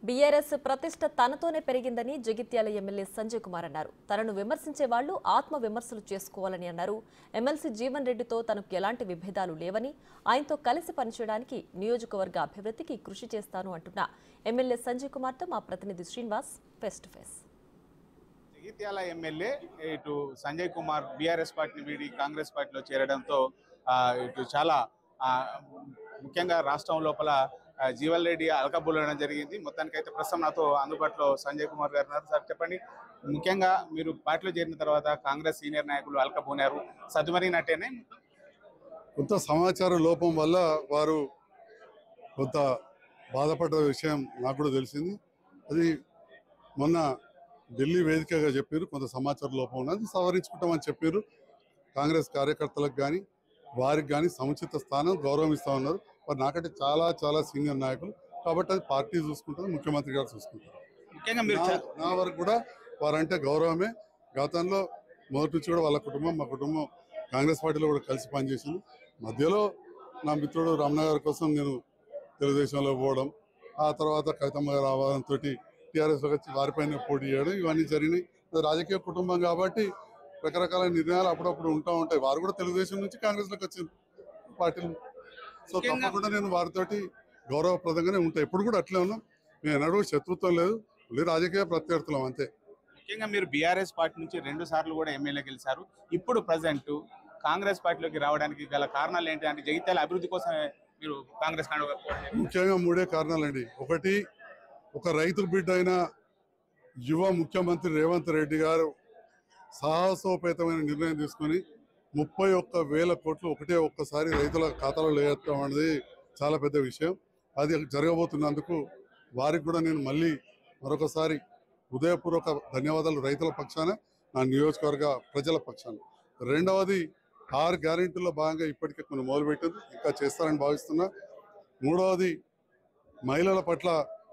BRS ప్రతిష్ట తనతోనే పెరిగిందని జగిత్యాల ఎమ్మెల్యే సంజయ్ కుమార్ అన్నారు. తనను విమర్శించే వాళ్లు ఆత్మ విమర్శలు చేసుకోవాలని అన్నారు. ఎమ్మెల్సీ జీవన్ రెడ్డితో తనకు ఎలాంటి విభేదాలు లేవని, ఆయనతో కలిసి పనిచేయడానికి నియోజకవర్గ అభివృద్ధికి కృషి చేస్తాను అంటున్న ఎమ్మెల్యే సంజయ్ కుమార్తో మా ప్రతినిధి Srinivas face to face. Jagtial MLA ఇటు సంజయ్ కుమార్ బీఆర్ఎస్ పార్టీని వీడి కాంగ్రెస్ పార్టీలో చేరడంతో ఇటు చాలా ముఖ్యంగా రాష్ట్రం లోపల జీవన్ రెడ్డి అలకబుల్లడం జరిగింది. మొత్తానికైతే ప్రస్తుతం నాతో అందుబాటులో సంజయ్ కుమార్ గారు ఉన్నారు. సార్ చెప్పండి, ముఖ్యంగా మీరు పార్టీలో చేరిన తర్వాత కాంగ్రెస్ సీనియర్ నాయకులు అలకబోనారు, సద్దుమరినట్టేనే కొంత సమాచార లోపం వల్ల వారు కొంత బాధపడ్డ విషయం నాకు కూడా తెలిసింది. అది మొన్న ఢిల్లీ వేదికగా చెప్పారు, కొంత సమాచార లోపం ఉన్నది, సవరించుకుంటామని చెప్పారు. కాంగ్రెస్ కార్యకర్తలకు కానీ వారికి కానీ సముచిత స్థానం గౌరవం ఇస్తా ఉన్నారు. వారు నాకంటే చాలా చాలా సీనియర్ నాయకులు కాబట్టి అది పార్టీ చూసుకుంటారు, ముఖ్యమంత్రి గారు చూసుకుంటారు. ముఖ్యంగా నా వరకు కూడా వారంటే గౌరవమే. గతంలో మొదటి నుంచి కూడా వాళ్ళ కుటుంబం మా కుటుంబం కాంగ్రెస్ పార్టీలో కూడా కలిసి పనిచేసింది. మధ్యలో నా మిత్రుడు రమణ గారి కోసం నేను తెలుగుదేశంలో పోవడం, ఆ తర్వాత కవితమ్మ గారు ఆవాదంతో టీఆర్ఎస్లోకి వచ్చి వారిపైన పోటీ చేయడం, ఇవన్నీ జరిగినాయి. రాజకీయ కుటుంబం కాబట్టి రకరకాల నిర్ణయాలు అప్పుడప్పుడు ఉంటా ఉంటాయి. వారు కూడా తెలుగుదేశం నుంచి కాంగ్రెస్లోకి వచ్చింది పార్టీలు. సో తప్పకుండా నేను వారితోటి గౌరవప్రదంగానే ఉంటాయి. ఎప్పుడు కూడా అట్లే ఉన్నాం. మేము ఎన్నడూ శత్రుత్వం లేదు, రాజకీయ ప్రత్యర్థులం అంతే. ముఖ్యంగా మీరు బీఆర్ఎస్ పార్టీ నుంచి 2 సార్లు కూడా ఎమ్మెల్యే గెలిచారు. ఇప్పుడు ప్రజెంట్ కాంగ్రెస్ పార్టీలోకి రావడానికి గల కారణాలు ఏంటి అంటే జగిత్యాల అభివృద్ధి కోసమే మీరు కాంగ్రెస్ ముఖ్యంగా 3 కారణాలండి. ఒకటి, ఒక రైతు బిడ్డ అయిన యువ ముఖ్యమంత్రి రేవంత్ రెడ్డి గారు సాహసోపేతమైన నిర్ణయం తీసుకుని 31,000 కోట్లు ఒక్కసారి రైతుల ఖాతాలో వేయడం అనేది చాలా పెద్ద విషయం. అది జరగబోతున్నందుకు వారికి కూడా నేను మళ్ళీ మరొకసారి హృదయపూర్వక ధన్యవాదాలు రైతుల పక్షాన, నా నియోజకవర్గ ప్రజల పక్షాన. రెండవది, 6 గ్యారెంటీల్లో భాగంగా ఇప్పటికే కొన్ని మొదలుపెట్టింది, ఇంకా చేస్తారని భావిస్తున్నా. మూడవది, మహిళల పట్ల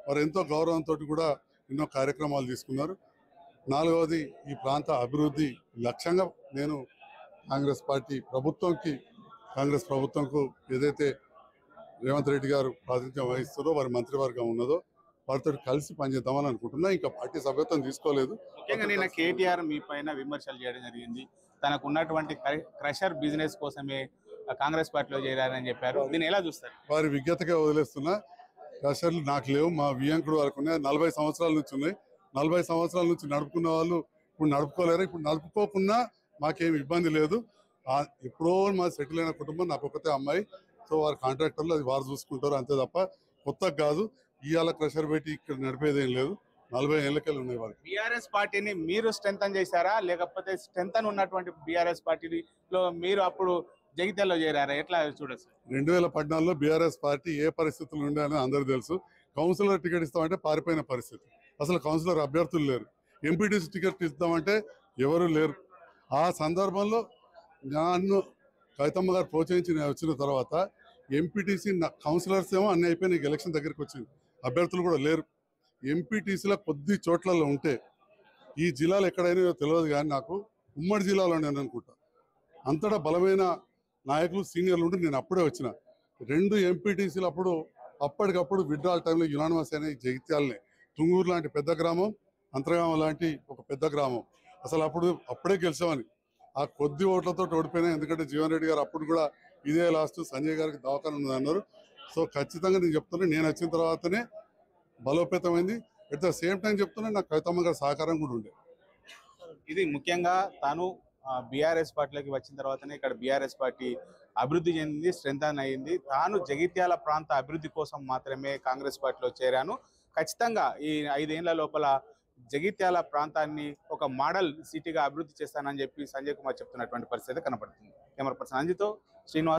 వారు ఎంతో గౌరవంతో కూడా ఎన్నో కార్యక్రమాలు తీసుకున్నారు. నాలుగవది, ఈ ప్రాంత అభివృద్ధి లక్ష్యంగా నేను కాంగ్రెస్ ప్రభుత్వంకు ఏదైతే రేవంత్ రెడ్డి గారు ప్రాతినిధ్యం వహిస్తారో, వారి మంత్రివర్గం ఉన్నదో వారితో కలిసి పనిచేద్దామని అనుకుంటున్నా. ఇంకా పార్టీ సభ్యత్వం తీసుకోలేదు. ముఖ్యంగా నిన్న కేటీఆర్ మీ పైన విమర్శలు చేయడం జరిగింది. తనకు ఉన్నటువంటి క్రషర్ బిజినెస్ కోసమే కాంగ్రెస్ పార్టీలో చేరారని చెప్పారు. దీన్ని ఎలా చూస్తారు? వారి విజ్ఞతగా వదిలేస్తున్నా. క్రషర్లు నాకు లేవు, మా వియంకుడు వరకు ఉన్నాయి. 40 సంవత్సరాల నుంచి ఉన్నాయి. 40 సంవత్సరాల నుంచి నడుపుకున్న వాళ్ళు ఇప్పుడు నడుపుకోలేరు. ఇప్పుడు నడుపుకోకున్నా మాకేమి ఇబ్బంది లేదు. ఎప్పుడో మా సెటిల్ అయిన కుటుంబం, నాకు ఒకతే అమ్మాయి. సో వారి కాంట్రాక్టర్లు అది వారు చూసుకుంటారు అంతే తప్ప కొత్తగా కాదు. ఇవాళ క్రషర్ పెట్టి ఇక్కడ నడిపేదేం లేదు. 40 ఏళ్ళకెళ్ళి ఉన్నాయి వారికి. బీఆర్ఎస్ పార్టీని మీరు స్ట్రెంథన్ చేశారా, లేకపోతే స్ట్రెంథన్ ఉన్నటువంటి బీఆర్ఎస్ పార్టీలో మీరు అప్పుడు జగిత్యాలలో చేరారా? ఎట్లా చూడొచ్చు? 2014లో బీఆర్ఎస్ పార్టీ ఏ పరిస్థితులు ఉండేదని అందరూ తెలుసు. కౌన్సిలర్ టికెట్ ఇస్తామంటే పారిపోయిన పరిస్థితి. అసలు కౌన్సిలర్ అభ్యర్థులు లేరు. ఎంపీటీసీ టికెట్ ఇస్తామంటే ఎవరు లేరు. ఆ సందర్భంలో నన్ను కవితమ్మ గారు ప్రోత్సహించి నేను వచ్చిన తర్వాత ఎంపీటీసీ కౌన్సిలర్స్ ఏమో అన్ని అయిపోయి ఎలక్షన్ దగ్గరికి వచ్చింది, అభ్యర్థులు కూడా లేరు. ఎంపీటీసీలో కొద్ది చోట్లలో ఉంటే, ఈ జిల్లాలో ఎక్కడైనా తెలియదు కానీ నాకు ఉమ్మడి జిల్లాలో నేను అనుకుంటా అంతటా బలమైన నాయకులు సీనియర్లు ఉండి నేను అప్పుడే వచ్చిన 2 ఎంపీటీసీలు అప్పటికప్పుడు విడ్రాల్ టైంలో యునానిమస్ అయిన జగిత్యాలనే. తుంగూరు లాంటి పెద్ద గ్రామం, అంతర్గామం లాంటి ఒక పెద్ద గ్రామం, అసలు అప్పుడే గెలిచామని ఆ కొద్ది ఓట్లతో ఓడిపోయినా. ఎందుకంటే జీవన్ రెడ్డి గారు అప్పుడు కూడా ఇదే లాస్ట్, సంజయ్ గారికి దవాఖాన ఉంది అన్నారు. సో ఖచ్చితంగా నేను చెప్తున్నా, నేను వచ్చిన తర్వాతనే బలోపేతమైంది. అట్ ద సేమ్ టైం చెప్తున్నా, నాకు కవితమ్మ గారి సహకారం కూడా ఉండే. ఇది ముఖ్యంగా తాను బీఆర్ఎస్ పార్టీలోకి వచ్చిన తర్వాతనే ఇక్కడ బీఆర్ఎస్ పార్టీ అభివృద్ధి చెందింది, స్ట్రెంథన్ అయ్యింది. తాను జగిత్యాల ప్రాంత అభివృద్ధి కోసం మాత్రమే కాంగ్రెస్ పార్టీలో చేరాను. ఖచ్చితంగా ఈ 5 ఏళ్ల లోపల జగిత్యాల ప్రాంతాన్ని ఒక మోడల్ సిటీగా అభివృద్ధి చేస్తానని చెప్పి సంజయ్ కుమార్ చెప్తున్నటువంటి పరిస్థితి కనపడుతుంది. కెమెరా పర్సన్ అంజితో శ్రీనివాస్.